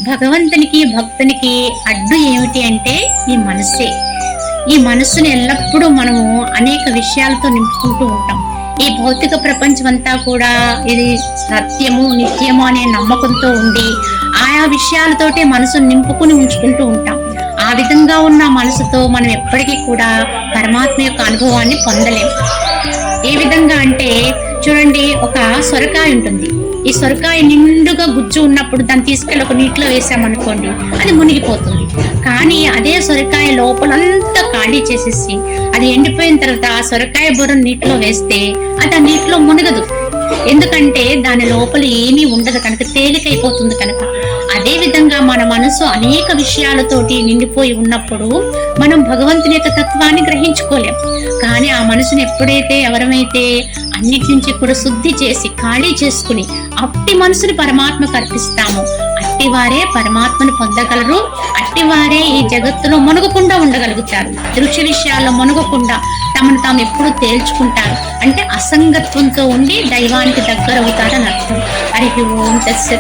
భగవంతునికి భక్తునికి అడ్డు ఏమిటి అంటే ఈ మనస్సే. ఈ మనస్సును ఎల్లప్పుడూ మనము అనేక విషయాలతో నింపుకుంటూ ఉంటాం. ఈ భౌతిక ప్రపంచం అంతా కూడా ఇది సత్యము నిత్యము అనే నమ్మకంతో ఉండి ఆయా విషయాలతోటే మనసును నింపుకుని ఉంచుకుంటూ ఉంటాం. ఆ విధంగా ఉన్న మనసుతో మనం ఎప్పటికీ కూడా పరమాత్మ యొక్క అనుభవాన్ని పొందలేం. ఏ విధంగా అంటే చూడండి, ఒక సొరకాయ ఉంటుంది. ఈ సొరకాయ నిండుగా గుజ్జు ఉన్నప్పుడు దాన్ని తీసుకెళ్ళి ఒక నీటిలో వేసామనుకోండి, అది మునిగిపోతుంది. కానీ అదే సొరకాయ లోపలంతా ఖాళీ చేసేసి అది ఎండిపోయిన తర్వాత ఆ సొరకాయ బుర్రను నీటిలో వేస్తే అది ఆ నీటిలో మునగదు. ఎందుకంటే దాని లోపల ఏమీ ఉండదు కనుక, తేలికైపోతుంది కనుక. అదే విధంగా మన మనసు అనేక విషయాలతోటి నిండిపోయి ఉన్నప్పుడు మనం భగవంతుని యొక్క తత్వాన్ని గ్రహించుకోలేం. కానీ ఆ మనసుని ఎప్పుడైతే ఎవరమైతే అన్నిటి నుంచి కూడా శుద్ధి చేసి ఖాళీ చేసుకుని అట్టి మనసుని పరమాత్మకు అర్పిస్తామో అట్టి వారే పరమాత్మను పొందగలరు. అట్టి వారే ఈ జగత్తులో మునగకుండా ఉండగలుగుతారు. దృశ్య విషయాల్లో మునగకుండా తమను తాము ఎప్పుడు తేల్చుకుంటారు. అంటే అసంగత్వంతో ఉండి దైవానికి దగ్గర అవుతారని అర్థం. హరి ఓం తస్సత్.